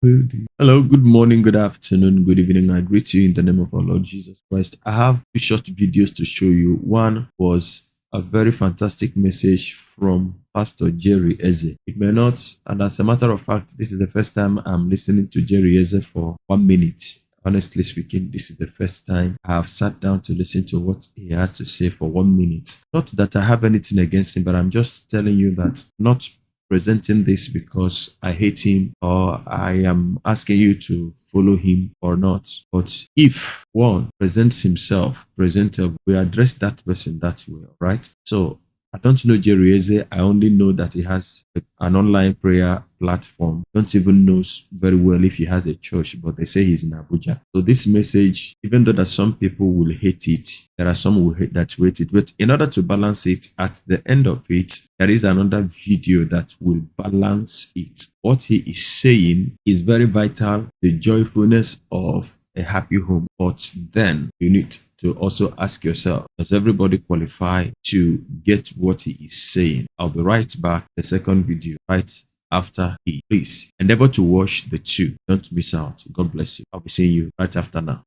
Hello, good morning, good afternoon, good evening. I greet you in the name of our Lord Jesus Christ. I have two short videos to show you. One was a very fantastic message from Pastor Jerry Eze. It may not, and as a matter of fact, this is the first time I'm listening to Jerry Eze for 1 minute. Honestly speaking, this is the first time I have sat down to listen to what he has to say for 1 minute. Not that I have anything against him, but I'm just telling you that not presenting this because I hate him or I am asking you to follow him or not. But if one presents himself presentable, we address that person that way, right? So I don't know Jerry Eze. I only know that he has an online prayer platform. Don't even know very well if he has a church, but they say he's in Abuja. So this message, even though that some people will hate it, there are some who hate that hate it. But in order to balance it, at the end of it, there is another video that will balance it. What he is saying is very vital, the joyfulness of a happy home. But then you need to also ask yourself, does everybody qualify to get what he is saying? I'll be right back, the second video, right after he. Please endeavor to watch the two. Don't miss out. God bless you. I'll be seeing you right after now.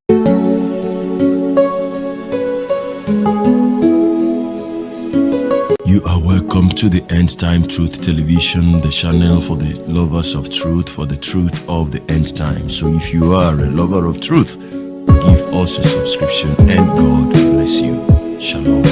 You are welcome to the End Time Truth Television, the channel for the lovers of truth, for the truth of the end time. So if you are a lover of truth, give us a subscription and God bless you. Shalom.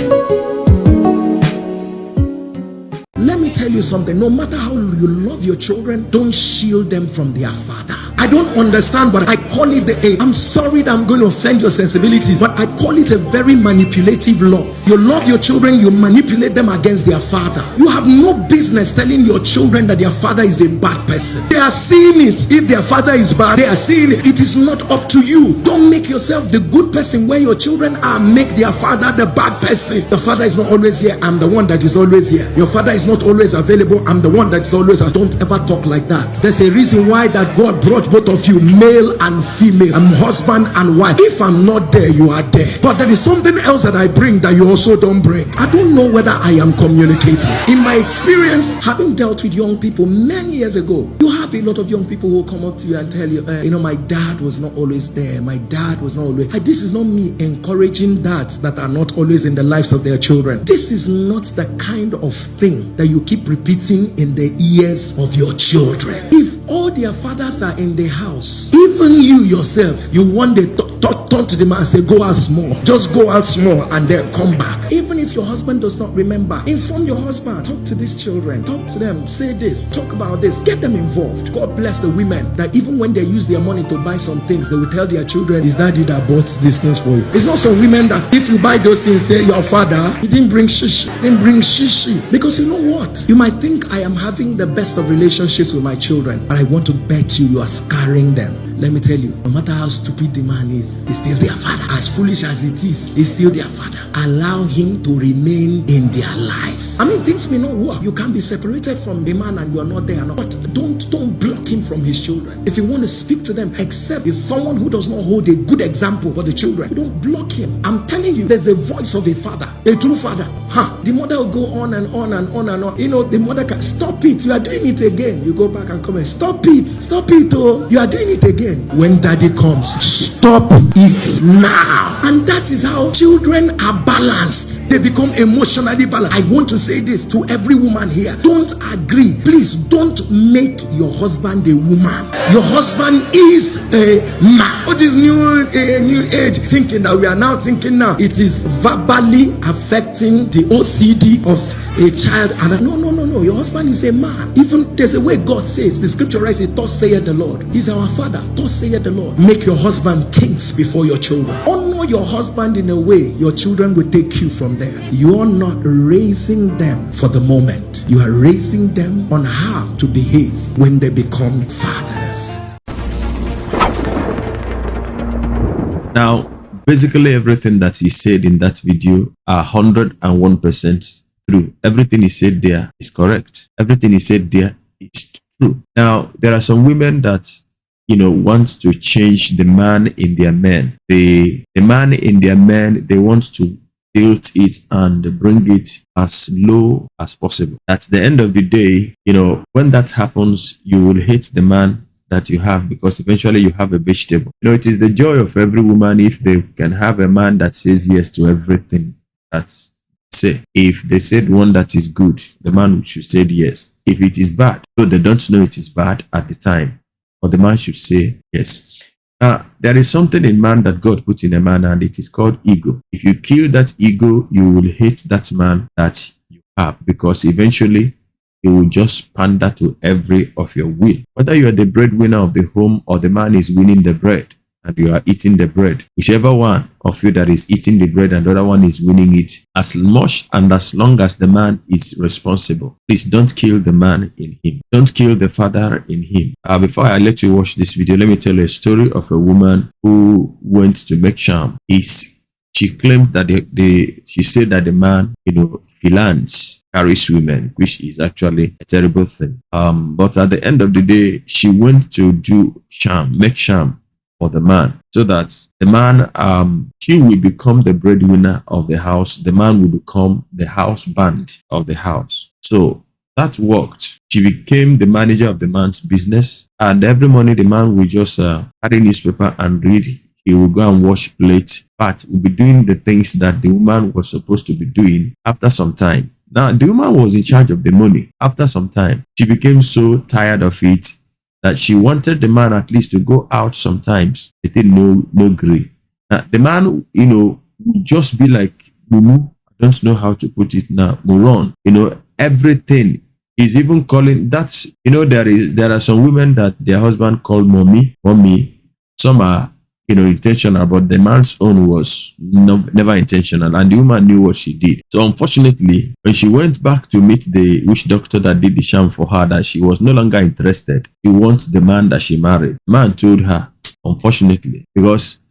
Let me tell you something. No matter how you love your children, don't shield them from their father. I don't understand, but I call it I'm sorry that I'm going to offend your sensibilities, but I call it a very manipulative love. You love your children, you manipulate them against their father. You have no business telling your children that their father is a bad person. They are seeing it. If their father is bad, they are seeing it. It is not up to you. Don't make yourself the good person where your children are. Make their father the bad person. The father is not always here. I'm the one that is always here. Your father is not always available. I'm the one that's always. Don't ever talk like that. There's a reason why that God brought both of you, male and female. I'm husband and wife. If I'm not there, you are there. But there is something else that I bring that you also don't bring. I don't know whether I am communicating. In my experience, having dealt with young people many years ago, you have a lot of young people who will come up to you and tell you, my dad was not always there. My dad was not always. This is not me encouraging dads that are not always in the lives of their children. This is not the kind of thing that you keep repeating in the ears of your children. If all their fathers are in the house, even you yourself, you want to turn to the man and say, go out small. Just go out small and then come back. Even if your husband does not remember, inform your husband. Talk to these children. Talk to them. Say this. Talk about this. Get them involved. God bless the women that even when they use their money to buy some things, they will tell their children, is daddy that bought these things for you. It's not some women that if you buy those things, say your father, he didn't bring shishi. Didn't bring shishi. Because you know what? You might think I am having the best of relationships with my children, but I want to bet you are scarring them. Let me tell you, no matter how stupid the man is, he's still their father. As foolish as it is, he's still their father. Allow him to remain in their lives. I mean, things may not work. You can be separated from the man and you are not there. But don't block him from his children. If you want to speak to them, except it's someone who does not hold a good example for the children, you don't block him. I'm telling you, there's a voice of a father, a true father. The mother will go on and on and on and on. The mother can stop it. You are doing it again. You go back and come and stop it. Stop it, oh. You are doing it again. When daddy comes, stop it now. And that is how children are balanced. They become emotionally balanced. I want to say this to every woman here. Don't agree. Please don't make your husband a woman. Your husband is a man. What is new age thinking that we are now thinking now? It is verbally affecting the OCD of a child. And no. Your husband is a man. Even there's a way God says, the scripture writes it, thus saith the Lord. He's our father. Thus saith the Lord. Make your husband kings before your children. Honor your husband in a way your children will take you from there. You are not raising them for the moment. You are raising them on how to behave when they become fathers. Now, basically everything that he said in that video are 101% true. Everything he said there is correct. Everything he said there is true. Now, there are some women that want to change the man in their men. The man in their men, they want to tilt it and bring it as low as possible. At the end of the day, when that happens, you will hate the man that you have, because eventually you have a vegetable. It is the joy of every woman if they can have a man that says yes to everything that's say. If they said one that is good, the man should say yes. If it is bad, though they don't know it is bad at the time, but the man should say yes. Now, there is something in man that God put in a man, and it is called ego. If you kill that ego, you will hate that man that you have, because eventually he will just pander to every of your will. Whether you are the breadwinner of the home or the man is winning the bread and you are eating the bread, whichever one of you that is eating the bread and the other one is winning it, as much and as long as the man is responsible, please don't kill the man in him. Don't kill the father in him. Before I let you watch this video, let me tell you a story of a woman who went to make sham. She claimed that she said that the man, finance carries women, which is actually a terrible thing. But at the end of the day, she went to do make sham for the man, so that the man, she will become the breadwinner of the house. The man will become the house band of the house. So that worked. She became the manager of the man's business, and every morning the man will just carry newspaper and read. He will go and wash plates, but will be doing the things that the woman was supposed to be doing after some time. Now, the woman was in charge of the money. After some time, she became so tired of it that she wanted the man at least to go out sometimes. They did no gree. Now, the man, would just be like, Mumu, I don't know how to put it now, Moron. Everything. He's even calling, there are some women that their husband called mommy. Some are, intentional, but the man's own was never intentional, and the woman knew what she did. So unfortunately, when she went back to meet the witch doctor that did the sham for her, that she was no longer interested. She wants the man that she married. The man told her, unfortunately, because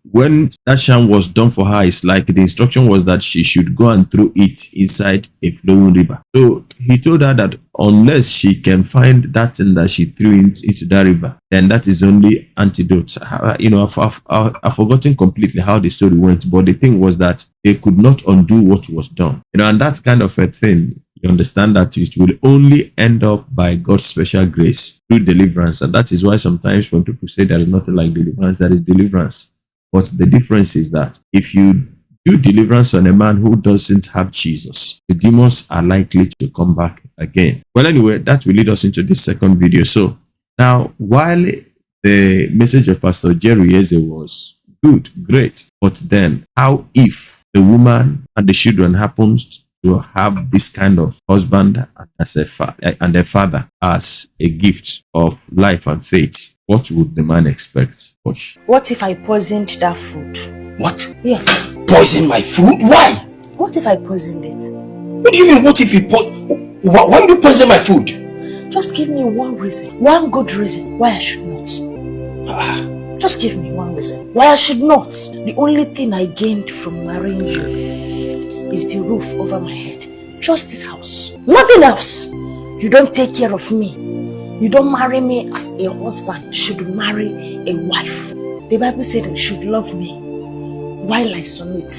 when that sham was done for her, it's like the instruction was that she should go and throw it inside a flowing river. So he told her that unless she can find that thing that she threw into that river, then that is only antidote. I've forgotten completely how the story went, but the thing was that they could not undo what was done. And that kind of a thing, you understand that it will only end up by God's special grace through deliverance. And that is why sometimes when people say there is nothing like deliverance, there is deliverance. But the difference is that if you do deliverance on a man who doesn't have Jesus, the demons are likely to come back again. Well, anyway, that will lead us into this second video. So now, while the message of Pastor Jerry Eze was good, great, but then how if the woman and the children happens to have this kind of husband and a father as a gift of life and faith? What would the man expect? Watch. What if I poisoned that food? What? Yes. Poison my food? Why? What if I poisoned it? What do you mean, what if you why would you poison my food? Just give me one reason. One good reason why I should not. Just give me one reason why I should not. The only thing I gained from marrying you is the roof over my head. Just this house. Nothing else. You don't take care of me. You don't marry me as a husband should marry a wife. The Bible said you should love me while I submit.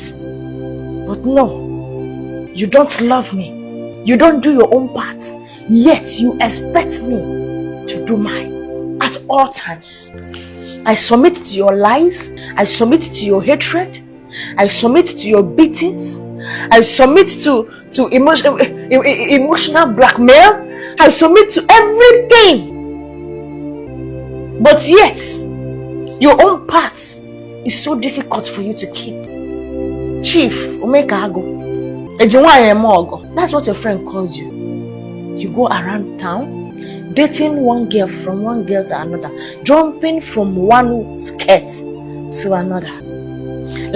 But no, you don't love me. You don't do your own part. Yet you expect me to do mine at all times. I submit to your lies. I submit to your hatred. I submit to your beatings. I submit to emotional blackmail. I submit to everything. But yet, your own part is so difficult for you to keep. Chief, that's what your friend called you. You go around town, dating one girl from one girl to another, jumping from one skirt to another,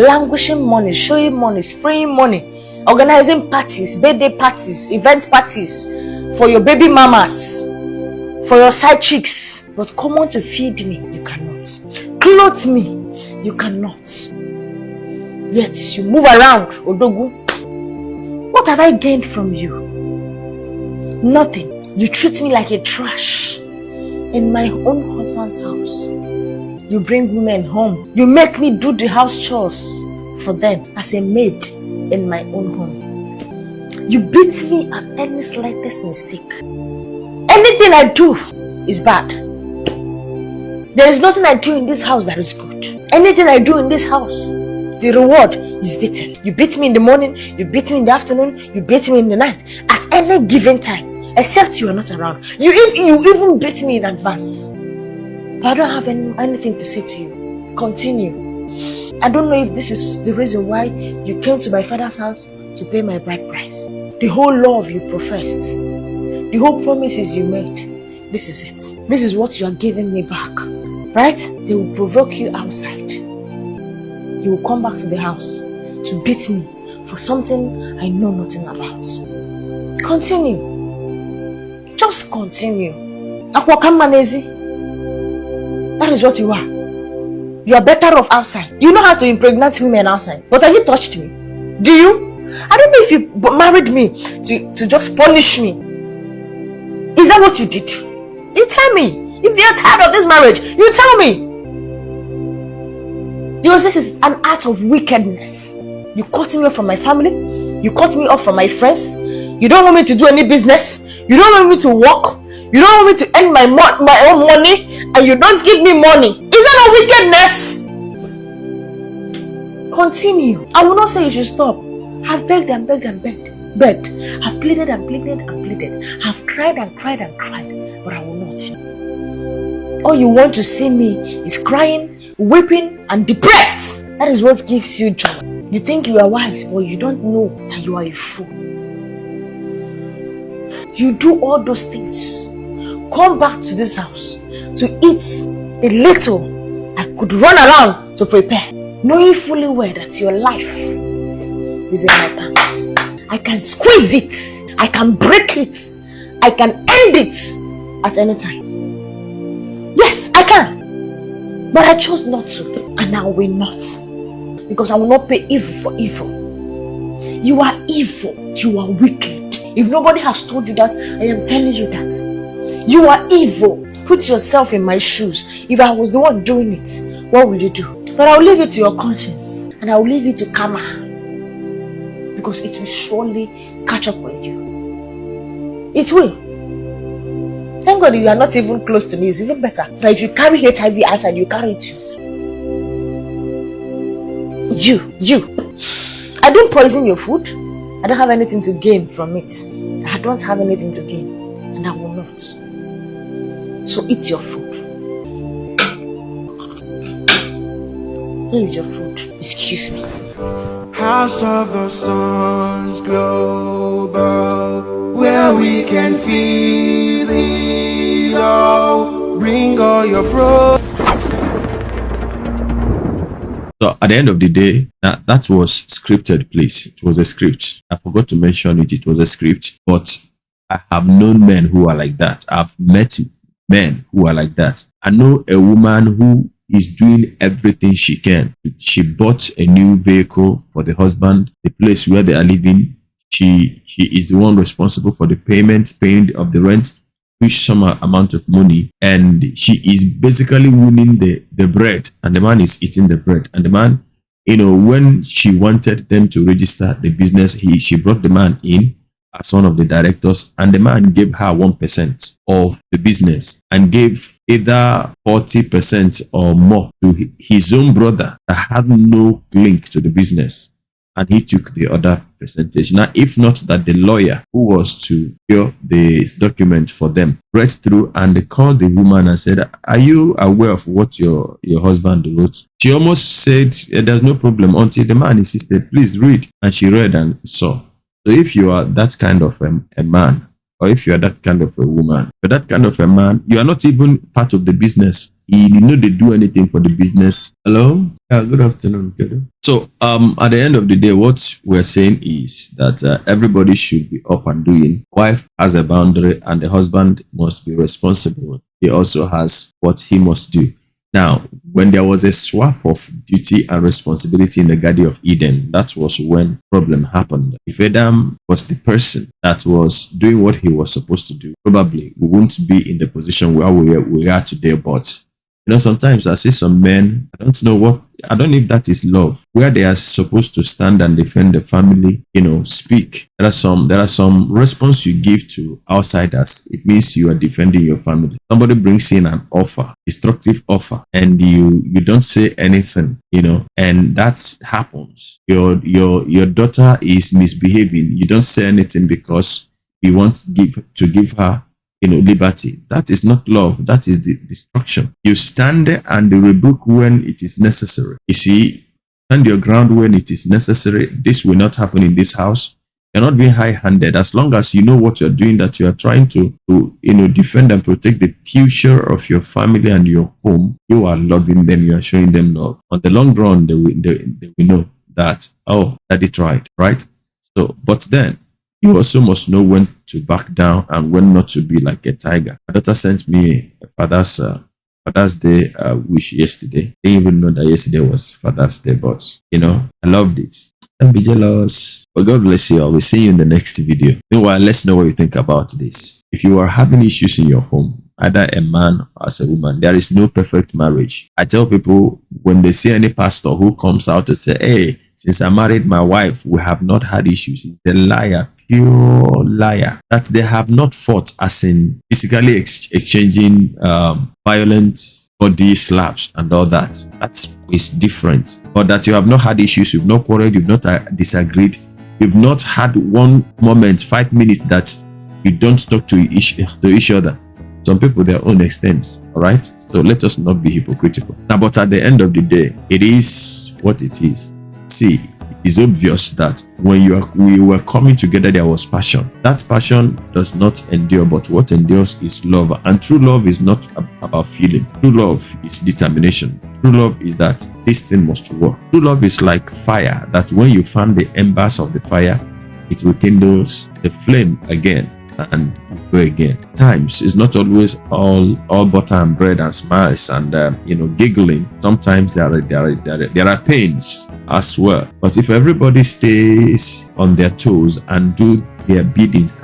languishing money, showing money, spraying money, organizing parties, birthday parties, event parties, for your baby mamas, for your side chicks. But come on to feed me, you cannot. Clothe me, you cannot. Yet you move around, Odogu. What have I gained from you? Nothing. You treat me like a trash in my own husband's house. You bring women home. You make me do the house chores for them as a maid in my own home. You beat me at any slightest mistake. Anything I do is bad. There is nothing I do in this house that is good. Anything I do in this house, the reward is beaten. You beat me in the morning, you beat me in the afternoon, you beat me in the night. At any given time, except you are not around. You even beat me in advance. But I don't have anything to say to you. Continue. I don't know if this is the reason why you came to my father's house to pay my bride price. The whole love you professed, the whole promises you made, this is it. This is what you are giving me back. Right? They will provoke you outside. You will come back to the house to beat me for something I know nothing about. Continue. Just continue. Akwakammanezi. That is what you are. You are better off outside. You know how to impregnate women outside. But have you touched me? Do you? I don't know if you married me to just punish me. Is that what you did? You tell me. If you're tired of this marriage, you tell me. Because this is an act of wickedness. You cut me off from my family. You cut me off from my friends. You don't want me to do any business. You don't want me to work. You don't want me to earn my own money. And you don't give me money. Is that a wickedness? Continue. I will not say you should stop. I've begged and begged and begged. I've pleaded and pleaded and pleaded. I've cried and cried and cried. But I will not. All you want to see me is crying, weeping, and depressed. That is what gives you joy. You think you are wise, but you don't know that you are a fool. You do all those things. Come back to this house to eat a little I could run around to prepare, knowing fully well that your life is in my hands. I can squeeze it. I can break it. I can end it at any time. Yes, I can. But I chose not to. And I will not. Because I will not pay evil for evil. You are evil. You are wicked. If nobody has told you that, I am telling you that. You are evil. Put yourself in my shoes. If I was the one doing it, what will you do? But I will leave it to your conscience. And I will leave it to karma. Because it will surely catch up with you. It will. Thank God you are not even close to me. It's even better. But if you carry HIV outside, you carry it yourself. You. I don't poison your food. I don't have anything to gain from it. I don't have anything to gain. And I will not. So eat your food. Here is your food. Excuse me. House of the Suns Global, where we can feast it all. Bring all your bro. So at the end of the day, that was scripted, please. It was a script. I forgot to mention it. It was a script. But I have known men who are like that. I've met men who are like that. I know a woman who is doing everything she can. She bought a new vehicle for the husband, the place where they are living. She is the one responsible for the paying of the rent, which some amount of money, and she is basically winning the bread, and the man is eating the bread. And the man, when she wanted them to register the business, she brought the man in as one of the directors, and the man gave her 1% of the business and gave either 40% or more to his own brother that had no link to the business, and he took the other percentage. Now, if not that the lawyer who was to hear the document for them read through and they called the woman and said, "Are you aware of what your husband wrote?" She almost said, "There's no problem," until the man insisted, "Please read." And she read and saw. So if you are that kind of a man, or if you are that kind of a woman, or that kind of a man, you are not even part of the business. You know they do anything for the business. Hello? Yeah, good afternoon, Kedo. So at the end of the day, what we're saying is that everybody should be up and doing. Wife has a boundary and the husband must be responsible. He also has what he must do. Now, when there was a swap of duty and responsibility in the Garden of Eden, that was when problem happened. If Adam was the person that was doing what he was supposed to do, probably we wouldn't be in the position where we are today. But sometimes I see some men, I don't know what I don't know if that is love, where they are supposed to stand and defend the family, speak. There are some response you give to outsiders. It means you are defending your family. Somebody brings in an offer, destructive offer, and you don't say anything, and that happens. Your daughter is misbehaving. You don't say anything because you want to give her liberty. That is not love. That is the destruction. You stand there and rebuke when it is necessary. You see, stand your ground when it is necessary. This will not happen in this house. You're not being high-handed. As long as you know what you're doing, that you are trying to defend and protect the future of your family and your home, you are loving them. You are showing them love. On the long run, they will know that, oh, daddy tried, right? So, but then you also must know when to back down and when not to be like a tiger. My daughter sent me a Father's Day wish yesterday. I didn't even know that yesterday was Father's Day, but I loved it. Don't be jealous. But God bless you. I will see you in the next video. Meanwhile, let's know what you think about this. If you are having issues in your home, either a man or as a woman, there is no perfect marriage. I tell people when they see any pastor who comes out to say, hey, since I married my wife, we have not had issues, it's the liar, pure liar. That they have not fought, as in physically exchanging violent body slaps and all that. That is different. But that you have not had issues, you've not quarreled, you've not disagreed, you've not had one moment, 5 minutes that you don't talk to each other. Some people, their own extents, all right? So let us not be hypocritical. Now, but at the end of the day, it is what it is. See, it's obvious that when we were coming together, there was passion. That passion does not endure, but what endures is love. And true love is not about feeling. True love is determination. True love is that this thing must work. True love is like fire, that when you fan the embers of the fire, it rekindles the flame again and go again. Times is not always all butter and bread and smiles and giggling. Sometimes there are pains as well. But if everybody stays on their toes and do their biddings,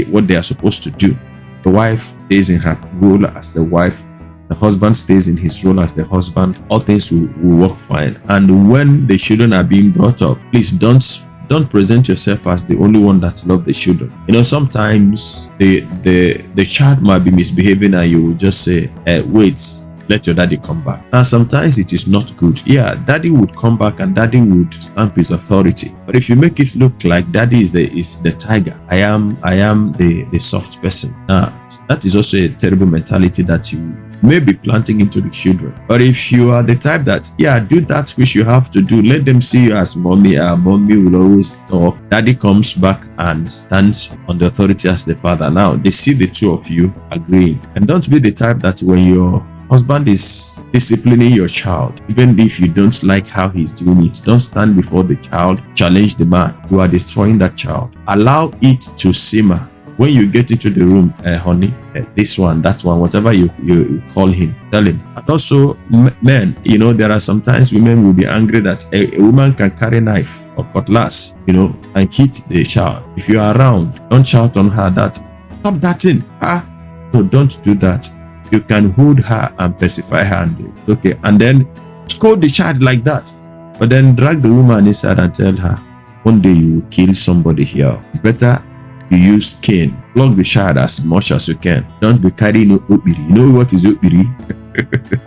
what they are supposed to do, the wife stays in her role as the wife, the husband stays in his role as the husband, all things will work fine. And when the children are being brought up, please don't present yourself as the only one that loves the children. Sometimes the child might be misbehaving and you will just say, wait, let your daddy come back. Now, sometimes it is not good. Yeah, daddy would come back and daddy would stamp his authority. But if you make it look like daddy is the tiger, I am the soft person. Now, that is also a terrible mentality that you may be planting into the children. But if you are the type that, do that which you have to do, let them see you as mommy. Mommy will always talk. Daddy comes back and stands on the authority as the father. Now, they see the two of you agreeing. And don't be the type that when your husband is disciplining your child, even if you don't like how he's doing it, don't stand before the child, challenge the man. You are destroying that child. Allow it to simmer. When you get into the room, honey, this one, that one, whatever you call him, tell him. And also, men, there are sometimes women will be angry that a woman can carry knife or cutlass, and hit the child. If you are around, don't shout on her that, stop that thing. No, don't do that. You can hold her and pacify her and then scold the child like that. But then drag the woman inside and tell her, one day you will kill somebody here. It's better you use cane. Flog the child as much as you can. Don't be carrying opiri. You know what is opiri?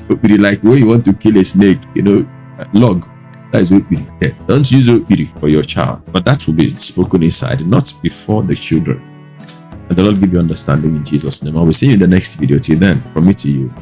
Opiri, like when you want to kill a snake, log. That is opiri. Okay. Don't use opiri for your child. But that will be spoken inside, not before the children. And the Lord give you understanding in Jesus' name. I will see you in the next video. Till then, from me to you.